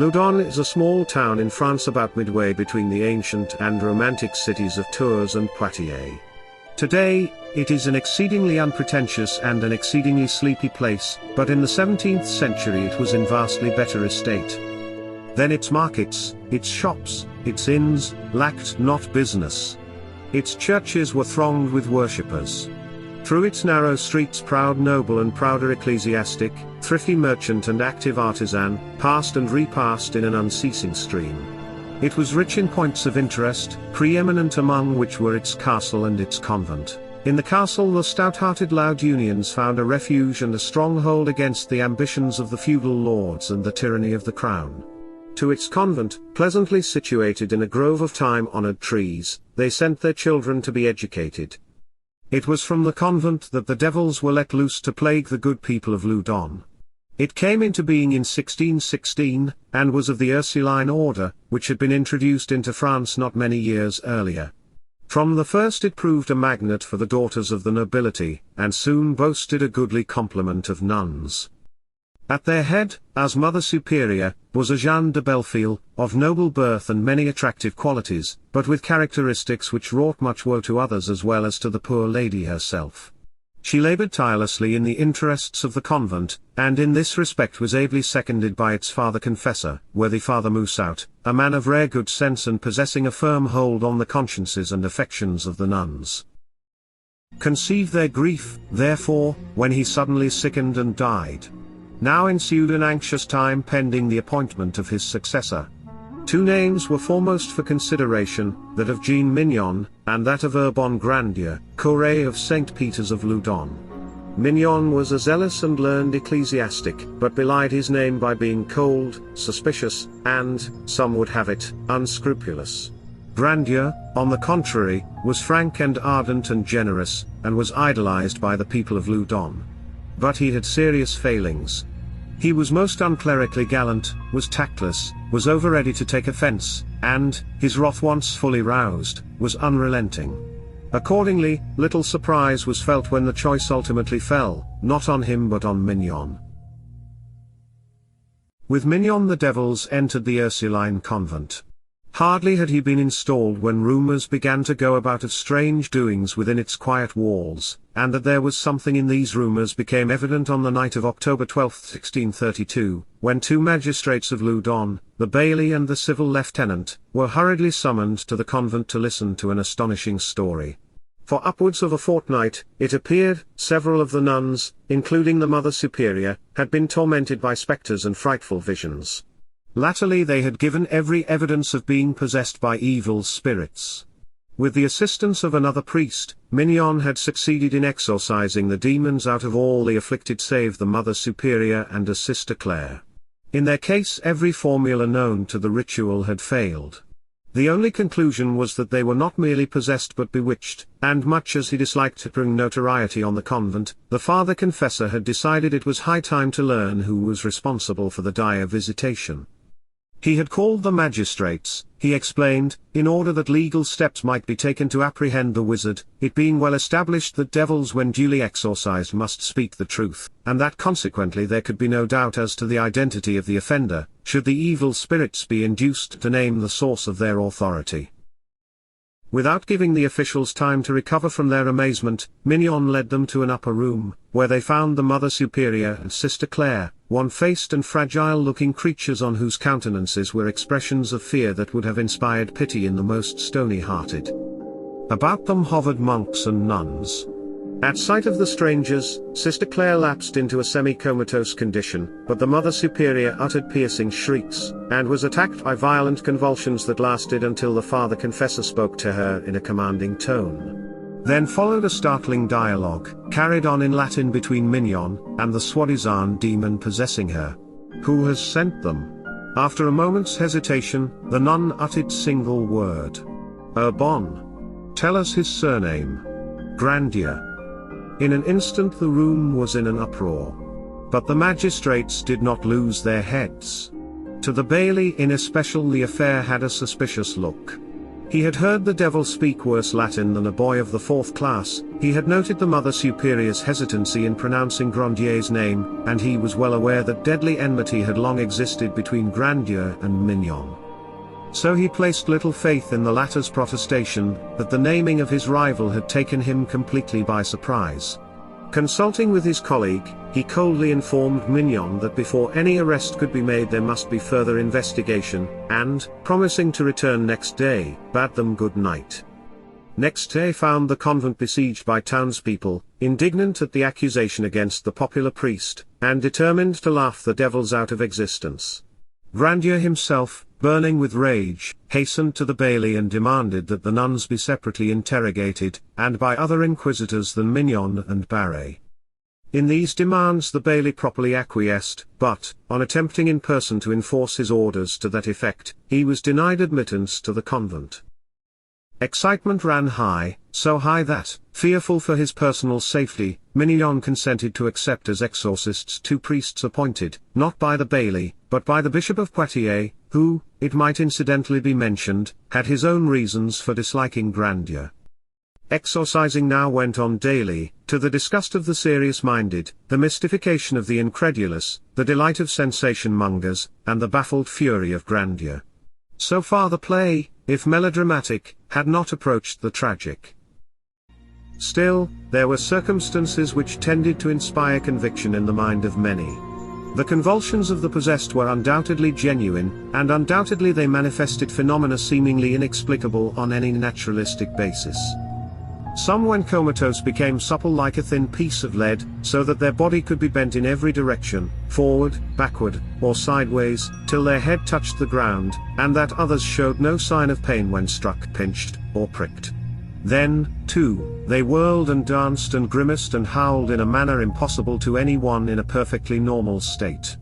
Loudun is a small town in France about midway between the ancient and romantic cities of Tours and Poitiers. Today, it is an exceedingly unpretentious and an exceedingly sleepy place, but in the 17th century it was in vastly better estate. Then its markets, its shops, its inns, lacked not business. Its churches were thronged with worshippers. Through its narrow streets proud noble and prouder ecclesiastic, thrifty merchant and active artisan, passed and repassed in an unceasing stream. It was rich in points of interest, preeminent among which were its castle and its convent. In the castle the stout-hearted Loudunians found a refuge and a stronghold against the ambitions of the feudal lords and the tyranny of the crown. To its convent, pleasantly situated in a grove of time-honored trees, they sent their children to be educated. It was from the convent that the devils were let loose to plague the good people of Loudun. It came into being in 1616, and was of the Ursuline order, which had been introduced into France not many years earlier. From the first it proved a magnet for the daughters of the nobility, and soon boasted a goodly complement of nuns. At their head, as Mother Superior, was a Jeanne de Bellefille, of noble birth and many attractive qualities, but with characteristics which wrought much woe to others as well as to the poor lady herself. She laboured tirelessly in the interests of the convent, and in this respect was ably seconded by its father confessor, worthy Father Moussaut, a man of rare good sense and possessing a firm hold on the consciences and affections of the nuns. Conceive their grief, therefore, when he suddenly sickened and died. Now ensued an anxious time pending the appointment of his successor. Two names were foremost for consideration, that of Jean Mignon, and that of Urban Grandier, curé of St. Peter's of Loudun. Mignon was a zealous and learned ecclesiastic, but belied his name by being cold, suspicious, and, some would have it, unscrupulous. Grandier, on the contrary, was frank and ardent and generous, and was idolized by the people of Loudun. But he had serious failings. He was most unclerically gallant, was tactless, was over-ready to take offence, and, his wrath once fully roused, was unrelenting. Accordingly, little surprise was felt when the choice ultimately fell, not on him but on Mignon. With Mignon the devils entered the Ursuline convent. Hardly had he been installed when rumours began to go about of strange doings within its quiet walls, and that there was something in these rumours became evident on the night of October 12, 1632, when two magistrates of Loudun, the baillie and the civil lieutenant, were hurriedly summoned to the convent to listen to an astonishing story. For upwards of a fortnight, it appeared, several of the nuns, including the Mother Superior, had been tormented by specters and frightful visions. Latterly they had given every evidence of being possessed by evil spirits. With the assistance of another priest, Mignon had succeeded in exorcising the demons out of all the afflicted save the Mother Superior and a Sister Clare. In their case every formula known to the ritual had failed. The only conclusion was that they were not merely possessed but bewitched, and much as he disliked to bring notoriety on the convent, the father confessor had decided it was high time to learn who was responsible for the dire visitation. He had called the magistrates, he explained, in order that legal steps might be taken to apprehend the wizard, it being well established that devils when duly exorcised must speak the truth, and that consequently there could be no doubt as to the identity of the offender, should the evil spirits be induced to name the source of their authority. Without giving the officials time to recover from their amazement, Mignon led them to an upper room, where they found the Mother Superior and Sister Clare, one-faced and fragile-looking creatures on whose countenances were expressions of fear that would have inspired pity in the most stony-hearted. About them hovered monks and nuns. At sight of the strangers, Sister Clare lapsed into a semi-comatose condition, but the Mother Superior uttered piercing shrieks, and was attacked by violent convulsions that lasted until the Father Confessor spoke to her in a commanding tone. Then followed a startling dialogue, carried on in Latin between Mignon and the soi-disant demon possessing her. "Who has sent them?" After a moment's hesitation, the nun uttered single word. "Urban. Tell us his surname." "Grandier." In an instant the room was in an uproar. But the magistrates did not lose their heads. To the baillie in especial the affair had a suspicious look. He had heard the devil speak worse Latin than a boy of the 4th class, he had noted the Mother Superior's hesitancy in pronouncing Grandier's name, and he was well aware that deadly enmity had long existed between Grandier and Mignon. So he placed little faith in the latter's protestation that the naming of his rival had taken him completely by surprise. Consulting with his colleague, he coldly informed Mignon that before any arrest could be made there must be further investigation, and, promising to return next day, bade them good night. Next day found the convent besieged by townspeople, indignant at the accusation against the popular priest, and determined to laugh the devils out of existence. Grandier himself, burning with rage, hastened to the bailey and demanded that the nuns be separately interrogated, and by other inquisitors than Mignon and Barret. In these demands the bailey properly acquiesced, but, on attempting in person to enforce his orders to that effect, he was denied admittance to the convent. Excitement ran high, so high that, fearful for his personal safety, Mignon consented to accept as exorcists 2 priests appointed, not by the bailey, but by the Bishop of Poitiers, who, it might incidentally be mentioned, had his own reasons for disliking Grandier. Exorcising now went on daily, to the disgust of the serious-minded, the mystification of the incredulous, the delight of sensation-mongers, and the baffled fury of Grandier. So far the play, if melodramatic, had not approached the tragic. Still, there were circumstances which tended to inspire conviction in the mind of many. The convulsions of the possessed were undoubtedly genuine, and undoubtedly they manifested phenomena seemingly inexplicable on any naturalistic basis. Some when comatose became supple like a thin piece of lead, so that their body could be bent in every direction, forward, backward, or sideways, till their head touched the ground, and that others showed no sign of pain when struck, pinched, or pricked. Then, too, they whirled and danced and grimaced and howled in a manner impossible to any one in a perfectly normal state.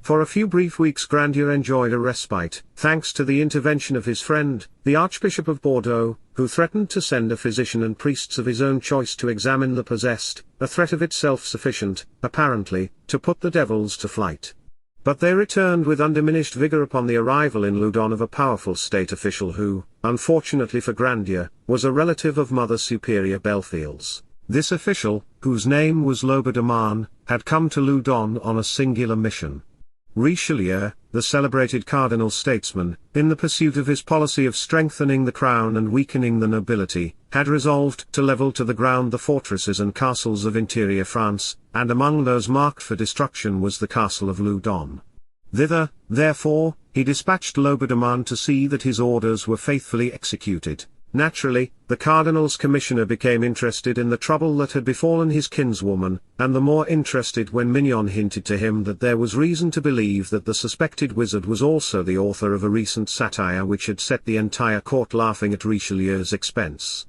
For a few brief weeks Grandier enjoyed a respite, thanks to the intervention of his friend, the Archbishop of Bordeaux, who threatened to send a physician and priests of his own choice to examine the possessed, a threat of itself sufficient, apparently, to put the devils to flight. But they returned with undiminished vigor upon the arrival in Loudun of a powerful state official who, unfortunately for Grandier, was a relative of Mother Superior Belfield's. This official, whose name was Loudun, had come to Loudun on a singular mission. Richelieu, the celebrated cardinal statesman, in the pursuit of his policy of strengthening the crown and weakening the nobility, had resolved to level to the ground the fortresses and castles of interior France, and among those marked for destruction was the castle of Loudun. Thither, therefore, he dispatched Loudun to see that his orders were faithfully executed. Naturally, the cardinal's commissioner became interested in the trouble that had befallen his kinswoman, and the more interested when Mignon hinted to him that there was reason to believe that the suspected wizard was also the author of a recent satire which had set the entire court laughing at Richelieu's expense.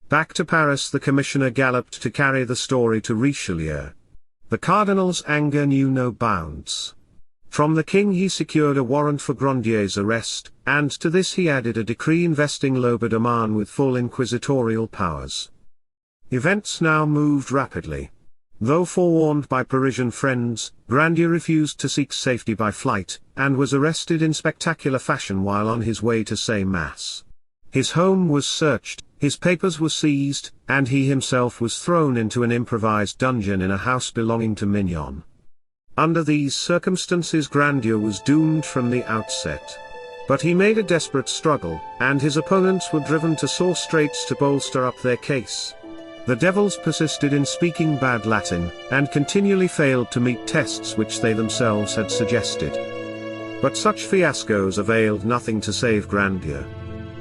Back to Paris the commissioner galloped to carry the story to Richelieu. The cardinal's anger knew no bounds. From the king he secured a warrant for Grandier's arrest, and to this he added a decree investing Loudun with full inquisitorial powers. Events now moved rapidly. Though forewarned by Parisian friends, Grandier refused to seek safety by flight, and was arrested in spectacular fashion while on his way to say mass. His home was searched, his papers were seized, and he himself was thrown into an improvised dungeon in a house belonging to Mignon. Under these circumstances Grandier was doomed from the outset. But he made a desperate struggle, and his opponents were driven to sore straits to bolster up their case. The devils persisted in speaking bad Latin, and continually failed to meet tests which they themselves had suggested. But such fiascos availed nothing to save Grandier.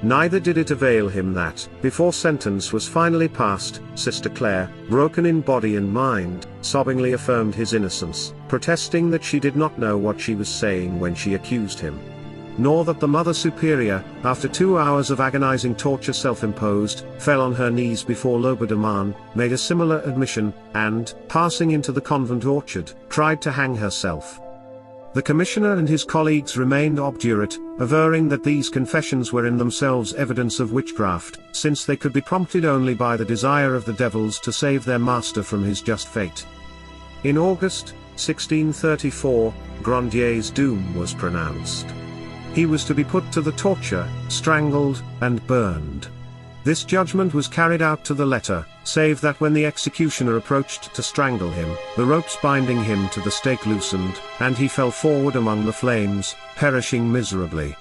Neither did it avail him that, before sentence was finally passed, Sister Claire, broken in body and mind, sobbingly affirmed his innocence, protesting that she did not know what she was saying when she accused him. Nor that the Mother Superior, after 2 hours of agonizing torture self-imposed, fell on her knees before Loudun, made a similar admission, and, passing into the convent orchard, tried to hang herself. The commissioner and his colleagues remained obdurate, averring that these confessions were in themselves evidence of witchcraft, since they could be prompted only by the desire of the devils to save their master from his just fate. In August, 1634, Grandier's doom was pronounced. He was to be put to the torture, strangled, and burned. This judgment was carried out to the letter, save that when the executioner approached to strangle him, the ropes binding him to the stake loosened, and he fell forward among the flames, perishing miserably.